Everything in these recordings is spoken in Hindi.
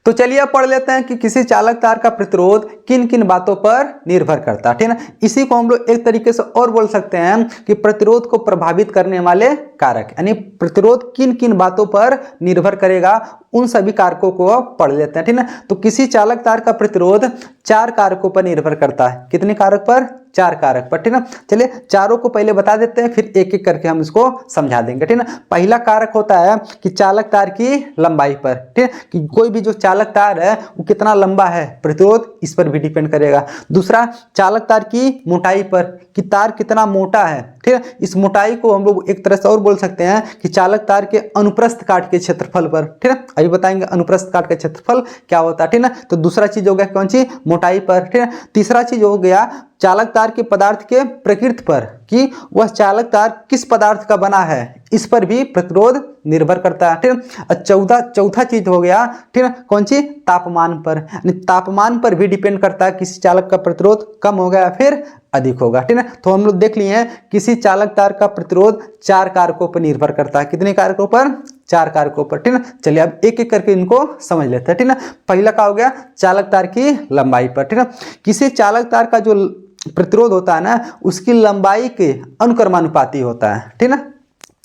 तो चलिए अब पढ़ लेते हैं कि किसी चालक तार का प्रतिरोध किन किन बातों पर निर्भर करता है, ठीक है ना। इसी को हम लोग एक तरीके से और बोल सकते हैं कि प्रतिरोध को प्रभावित करने वाले कारक, यानी प्रतिरोध किन किन बातों पर निर्भर करेगा उन सभी कारकों को पढ़ लेते हैं, ठीक है ना। तो किसी चालक तार का प्रतिरोध 4 कारकों पर निर्भर करता है। कितने कारक पर? 4 कारक पर, ठीक है ना। चलिए चारों को पहले बता देते हैं, फिर एक एक करके हम इसको समझा देंगे, ठीक है ना। पहला कारक होता है कि चालक तार की लंबाई पर, ठीक है, कि कोई भी जो चालक तार है वो कितना लंबा है, प्रतिरोध इस पर भी डिपेंड करेगा। दूसरा, चालक तार की मोटाई पर, कि तार कितना मोटा है, ठीक है। इस मोटाई को हम लोग एक तरह से और बोल सकते हैं कि चालक तार के अनुप्रस्थ काट के क्षेत्रफल पर, ठीक है। अभी बताएंगे अनुप्रस्थ काट का क्षेत्रफल क्या होता है, ठीक है ना। तो दूसरा चीज हो गया कौन सी? मोटाई पर, ठीक है। तीसरा चीज हो गया चालक तार के पदार्थ के प्रकृति पर, कि वह चालक तार किस पदार्थ का बना है, इस पर भी प्रतिरोध निर्भर करता है, ठीक है। चौथा चीज हो गया, ठीक है, कौन सी? तापमान पर, यानी तापमान पर भी डिपेंड करता है किसी चालक का प्रतिरोध कम होगा या फिर अधिक होगा, ठीक है। तो हम लोग देख लिए हैं किसी चालक तार का प्रतिरोध 4 कारकों पर निर्भर करता है। कितने कारकों पर? 4 कारकों पर, ठीक है। चलिए अब एक एक करके इनको समझ लेते हैं, ठीक है। पहला क्या हो गया? चालक तार की लंबाई पर, ठीक है। किसी चालक तार का जो प्रतिरोध होता है ना, उसकी लंबाई के अनुक्रमानुपाती होता है, ठीक है ना।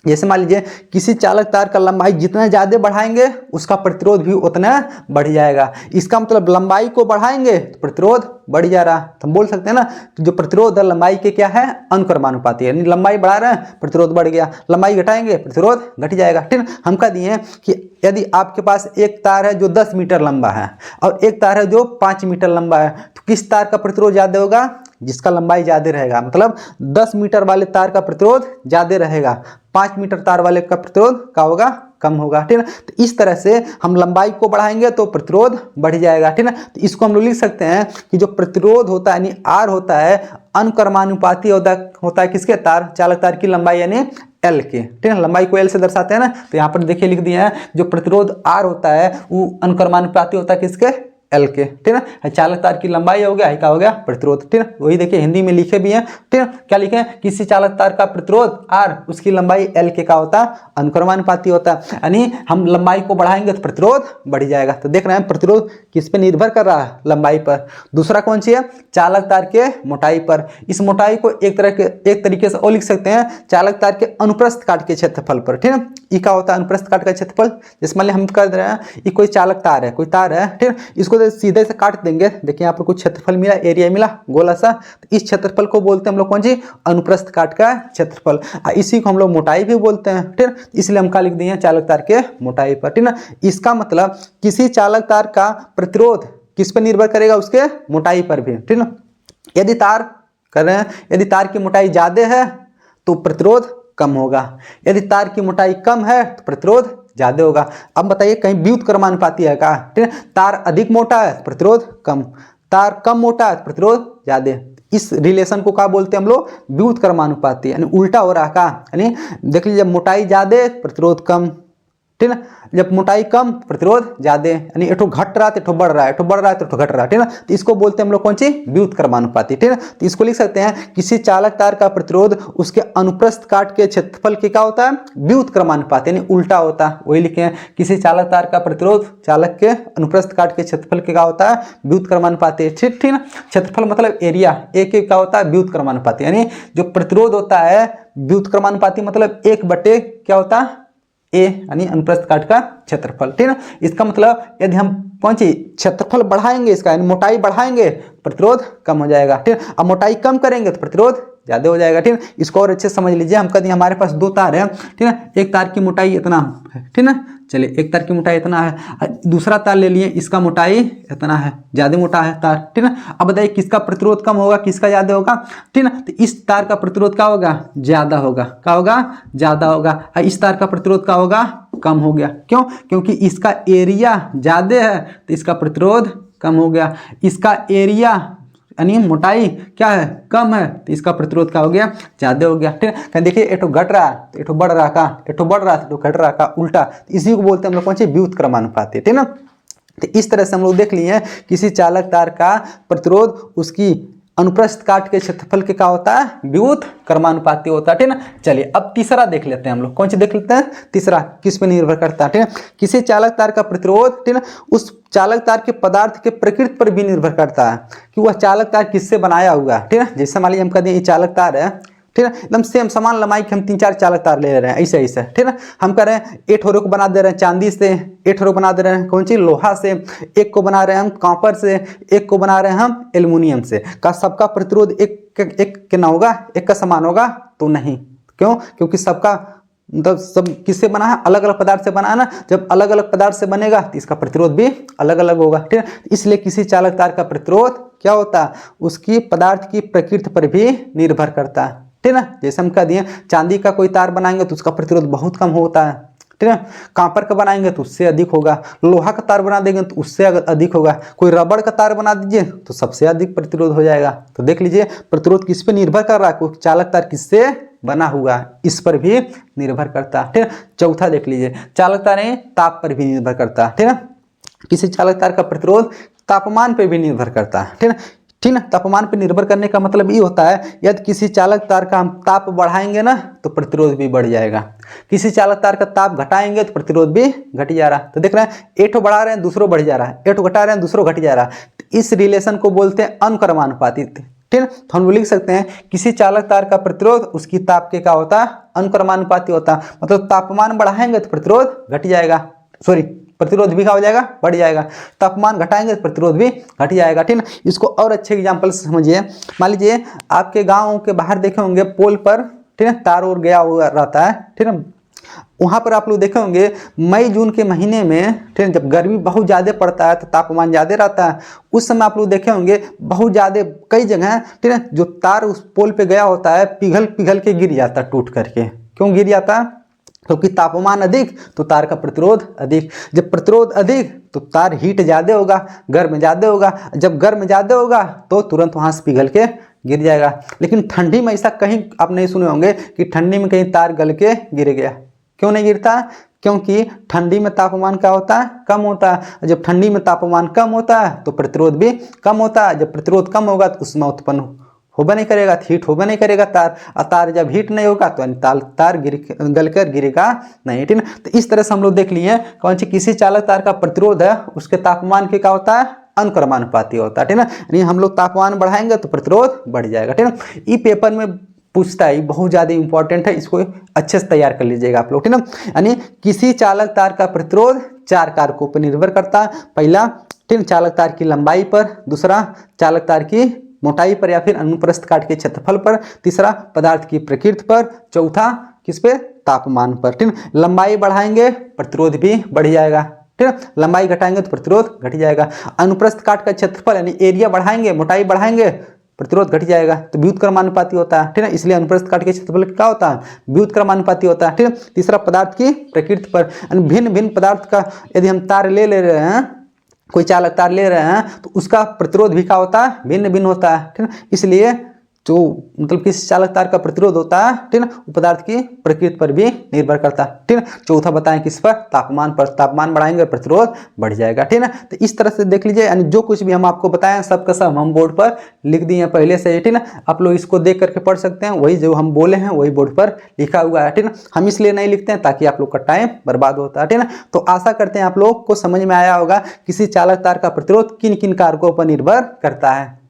जैसे मान लीजिए किसी चालक तार का लंबाई जितना ज़्यादा बढ़ाएंगे उसका प्रतिरोध भी उतना बढ़ जाएगा। इसका मतलब लंबाई को बढ़ाएंगे तो प्रतिरोध बढ़ जा रहा, तो हम बोल सकते हैं ना कि जो प्रतिरोध है लंबाई के क्या है? अनुक्रमानुपाती है, यानी लंबाई बढ़ा रहे हैं प्रतिरोध बढ़ गया, लंबाई घटाएंगे प्रतिरोध घट जाएगा, ठीक है। हम कह दिए कि यदि आपके पास एक तार है जो 10 मीटर लंबा है और एक तार है जो 5 मीटर लंबा है, तो किस तार का प्रतिरोध ज़्यादा होगा? जिसका लंबाई ज़्यादा रहेगा, मतलब 10 मीटर वाले तार का प्रतिरोध ज़्यादा रहेगा, 5 मीटर तार वाले का प्रतिरोध क्या होगा? कम होगा, ठीक है। तो इस तरह से हम लंबाई को बढ़ाएंगे तो प्रतिरोध बढ़ जाएगा, ठीक है। तो इसको हम लोग लिख सकते हैं कि जो प्रतिरोध होता है यानी आर होता है अनुक्रमानुपाती होता है किसके? तार, चालक तार की लंबाई यानी एल के, ठीक है। लंबाई को एल से दर्शाते हैं ना, तो यहाँ पर देखिए लिख दिया है जो प्रतिरोध आर होता है वो अनुक्रमानुपाती होता है किसके? एल के, ठीक है। चालक तार की लंबाई हो गया, क्या हो गया? प्रतिरोध, ठीक है। वही देखिए हिंदी में लिखे भी हैं, ठीक है। क्या लिखे हैं? किसी चालक तार का प्रतिरोध आर, उसकी लंबाई एल के क्या होता है? अनुक्रमानुपाती होता है, यानी हम लंबाई को बढ़ाएंगे तो प्रतिरोध बढ़ जाएगा। तो देख रहे हैं प्रतिरोध किस पे निर्भर कर रहा है? लंबाई पर। दूसरा कौन सी है? चालक तार के मोटाई पर। इस मोटाई को एक तरीके से और लिख सकते हैं चालक तार के अनुप्रस्थ काट के क्षेत्रफल पर, ठीक है। ये क्या होता है? अनुप्रस्थ काट का क्षेत्रफल। जैसे मान लीजिए हम कर रहे हैं ये कोई चालक तार है, कोई तार है, ठीक है। इसको सीधे से काट देंगे, देखिए यहाँ पर कुछ क्षेत्रफल मिला, एरिया मिला गोला सा, तो इस क्षेत्रफल को बोलते हैं हम लोग कौन सी? अनुप्रस्थ काट का क्षेत्रफल। इसी को हम लोग मोटाई भी बोलते हैं, ठीक है। इसलिए हम क्या लिख दिए? चालक तार के मोटाई पर, ठीक है ना। इसका मतलब किसी चालक तार का प्रतिरोध किस पर निर्भर करेगा? उसके मोटाई पर भी, ठीक है ना। यदि तार कर रहे हैं, यदि तार की मोटाई ज्यादा है तो प्रतिरोध कम होगा, यदि तार की मोटाई कम है तो प्रतिरोध ज्यादा होगा। अब बताइए कहीं व्युत्क्रमानुपाती है क्या? ठीक है, तार अधिक मोटा है प्रतिरोध कम, तार कम मोटा है प्रतिरोध ज्यादा। इस रिलेशन को क्या बोलते हैं हम लोग? व्युत्क्रमानुपाती, यानी उल्टा हो रहा का, यानी देख लीजिए मोटाई ज्यादा प्रतिरोध कम, ठीक है। जब मोटाई कम प्रतिरोध ज्यादा, यानी एठो घट रहा है तो बढ़ रहा है, एठो बढ़ रहा है तो एठो घट रहा है, ठीक है। तो इसको बोलते हैं हम लोग कौन सी? व्युत्क्रमानुपाती, ठीक है। तो इसको लिख सकते हैं किसी चालक तार का प्रतिरोध उसके अनुप्रस्थ काट के क्षेत्रफल के क्या होता है? व्युत्क्रमानुपाती, यानी उल्टा होता है। वही लिखे हैं किसी चालक तार का प्रतिरोध चालक के अनुप्रस्थ काट के क्षेत्रफल के क्या होता है? व्युत्क्रमानुपाती, ठीक है ना। क्षेत्रफल मतलब एरिया, एक क्या होता है? व्युत्क्रमानुपाती, यानी जो प्रतिरोध होता है व्युत्क्रमानुपाती मतलब 1/, क्या होता है? ए, यानी अनुप्रस्थ काट का क्षेत्रफल, ठीक है। इसका मतलब यदि हम कौन सी क्षेत्रफल बढ़ाएंगे इसका, यानी मोटाई बढ़ाएंगे प्रतिरोध कम हो जाएगा, ठीक है। अब मोटाई कम करेंगे तो प्रतिरोध ज्यादा हो जाएगा, ठीक है। इसको और अच्छे से समझ लीजिए। हम कहते हैं हमारे पास 2 तार है, ठीक है। एक तार की मोटाई इतना है, ठीक है। चलिए एक तार की मोटाई इतना है, दूसरा तार ले लिए, इसका मोटाई इतना है, ज्यादा मोटा है तार, ठीक है। अब बताइए किसका प्रतिरोध कम होगा, किसका ज्यादा होगा, ठीक है। तो इस तार का प्रतिरोध क्या होगा? ज्यादा होगा, क्या होगा? ज्यादा होगा। इस तार का प्रतिरोध क्या होगा? कम हो गया। क्यों? क्योंकि इसका एरिया ज्यादा है तो इसका प्रतिरोध कम हो गया। इसका एरिया यानी मोटाई क्या है? कम है, तो इसका प्रतिरोध क्या हो गया? ज्यादा हो गया, ठीक है। देखिए एठो घट रहा है तो एठो बढ़ रहा का, एठो बढ़ रहा है तो घट रहा का, उल्टा। तो इसी को बोलते हैं हम लोग कौन सी? व्युत्क्रमानुपाती, ठीक है ना। तो इस तरह से हम लोग देख लिए किसी चालक तार का प्रतिरोध उसकी अनुप्रस्थ काट के क्षेत्रफल के क्या होता है, व्युत क्रमानुपाती होता है, ठीक है। चलिए अब तीसरा देख लेते हैं हम लोग, कौन सी देख लेते हैं, तीसरा किस पे निर्भर करता है, ठीक है। किसी चालक तार का प्रतिरोध, ठीक है, उस चालक तार के पदार्थ के प्रकृति पर भी निर्भर करता है कि वह चालक तार किससे बनाया हुआ है, ठीक है। जैसे मान लीजिए हम कहते हैं ये चालक तार है, ठीक है, एकदम सेम समान लंबाई के हम 3-4 चालक तार ले रहे हैं, ऐसे ऐसे, ठीक है। हम कह रहे हैं एक ठोरे को बना दे रहे हैं चांदी से, एक ठोरे को बना दे रहे हैं कौन सी, लोहा से, एक को बना रहे हैं हम कॉपर से, एक को बना रहे हैं हम एल्युमिनियम से, का सबका प्रतिरोध एक के ना होगा, एक का समान होगा, तो नहीं। क्यों? क्योंकि सबका मतलब सब किससे बना है, अलग अलग पदार्थ से बना है ना। जब अलग अलग पदार्थ से बनेगा तो इसका प्रतिरोध भी अलग अलग होगा, ठीक है। इसलिए किसी चालक तार का प्रतिरोध क्या होता है, उसकी पदार्थ की प्रकृति पर भी निर्भर करता है, ठीक है ना। जैसे हम कह दिए चांदी का कोई तार बनाएंगे तो उसका प्रतिरोध बहुत कम होता है, ठीक है। कॉपर का बनाएंगे तो उससे अधिक होगा, लोहा का तार बना देंगे तो उससे अधिक होगा, कोई रबड़ का तार बना दीजिए तो सबसे अधिक प्रतिरोध हो जाएगा। तो देख लीजिए प्रतिरोध किस पे निर्भर कर रहा है, कोई चालक तार किससे बना हुआ है, इस पर भी निर्भर करता है, ठीक है। चौथा देख लीजिए, चालक तारें ताप पर भी निर्भर करता है, ठीक है। किसी चालक तार का प्रतिरोध तापमान पर भी निर्भर करता है, ठीक है, ठीक है। तापमान पर निर्भर करने का मतलब ये होता है यदि किसी चालक तार का हम ताप बढ़ाएंगे ना तो प्रतिरोध भी बढ़ जाएगा, किसी चालक तार का ताप घटाएंगे तो प्रतिरोध भी घट जा रहा है। तो देख रहे हैं एक बढ़ा रहे हैं दूसरों बढ़ जा रहा है, एक घटा रहे हैं दूसरों घट जा रहा है, तो इस रिलेशन को बोलते हैं अनुक्रमानुपाती, ठीक है। तो हम लिख सकते हैं किसी चालक तार का प्रतिरोध उसकी ताप के क्या होता है, अनुक्रमानुपाती होता है। मतलब तापमान बढ़ाएंगे तो प्रतिरोध घट जाएगा, सॉरी प्रतिरोध भी क्या हो जाएगा, बढ़ जाएगा, तापमान घटाएंगे तो प्रतिरोध भी घट जाएगा, ठीक है। इसको और अच्छे एग्जांपल से समझिए, मान लीजिए आपके गांव के बाहर देखे होंगे पोल पर, ठीक है, तार और गया हुआ रहता है, ठीक है। वहाँ पर आप लोग देखे होंगे मई जून के महीने में, ठीक है, जब गर्मी बहुत ज़्यादा पड़ता है तो तापमान ज़्यादा रहता है, उस समय आप लोग देखे होंगे बहुत ज़्यादा कई जगह, ठीक है, जो तार उस पोल पे गया होता है पिघल पिघल के गिर जाता है टूट करके। क्यों गिर जाता है? क्योंकि तापमान अधिक तो तार का प्रतिरोध अधिक, जब प्रतिरोध अधिक तो तार हीट ज़्यादा होगा, गर्म ज़्यादा होगा, जब गर्म ज़्यादा होगा तो तुरंत वहाँ से पिघल के गिर जाएगा। लेकिन ठंडी में ऐसा कहीं आप नहीं सुने होंगे कि ठंडी में कहीं तार गल के गिर गया। क्यों नहीं गिरता? क्योंकि ठंडी में तापमान क्या होता है, कम होता है। जब ठंडी में तापमान कम होता है तो प्रतिरोध भी कम होता है, जब प्रतिरोध कम होगा तो उसमें उत्पन्न होबे नहीं करेगा, हीट होबे नहीं करेगा तार, और तार जब हीट नहीं होगा तो तार गल कर गिरेगा नहीं, ठीक है। तो इस तरह से हम लोग देख लिए कौन सी किसी चालक तार का प्रतिरोध है उसके तापमान के क्या होता है, अनुक्रमानुपाती होता है, ठीक है ना। यानी हम लोग तापमान बढ़ाएंगे तो प्रतिरोध बढ़ जाएगा, ठीक है। ये पेपर में पूछता है, बहुत ज़्यादा इंपॉर्टेंट है, इसको अच्छे से तैयार कर लीजिएगा आप लोग, ठीक है ना। यानी किसी चालक तार का प्रतिरोध 4 कारकों पर निर्भर करता है। पहला, ठीक है, चालक तार की लंबाई पर, दूसरा चालक तार की मोटाई पर या फिर अनुप्रस्थ काट के क्षेत्रफल पर, तीसरा पदार्थ की प्रकृति पर, चौथा किस पे, तापमान पर, ठीक है। लंबाई बढ़ाएंगे प्रतिरोध भी बढ़ जाएगा, ठीक है, लंबाई घटाएंगे तो प्रतिरोध घट जाएगा। अनुप्रस्थ काट का क्षेत्रफल यानी एरिया बढ़ाएंगे, मोटाई बढ़ाएंगे, प्रतिरोध घट जाएगा, तो व्युत्क्रमानुपाती होता है, ठीक है। इसलिए अनुप्रस्थ काट के क्षेत्रफल क्या होता है, व्युत्क्रमानुपाती होता है, ठीक है। तीसरा पदार्थ की प्रकृति पर, भिन्न भिन्न पदार्थ का यदि हम तार ले रहे हैं, कोई चालक तार ले रहे हैं तो उसका प्रतिरोध भी क्या होता है, भिन्न भिन्न होता है, ठीक है। इसलिए जो मतलब किस चालक तार का प्रतिरोध होता है, ठीक है, वो पदार्थ की प्रकृति पर भी निर्भर करता है, ठीक है। चौथा बताएं किस पर, तापमान पर, तापमान बढ़ाएंगे प्रतिरोध बढ़ जाएगा, ठीक है। तो इस तरह से देख लीजिए, यानी जो कुछ भी हम आपको बताएं सबका सब हम बोर्ड पर लिख दिए हैं पहले से, ठीक है। आप लोग इसको देख करके पढ़ सकते हैं, वही जो हम बोले हैं वही बोर्ड पर लिखा हुआ है, ठीक है। हम इसलिए नहीं लिखते हैं ताकि आप लोग का टाइम बर्बाद होता है, ठीक है। तो आशा करते हैं आप लोग को समझ में आया होगा किसी चालक तार का प्रतिरोध किन किन कारकों पर निर्भर करता है।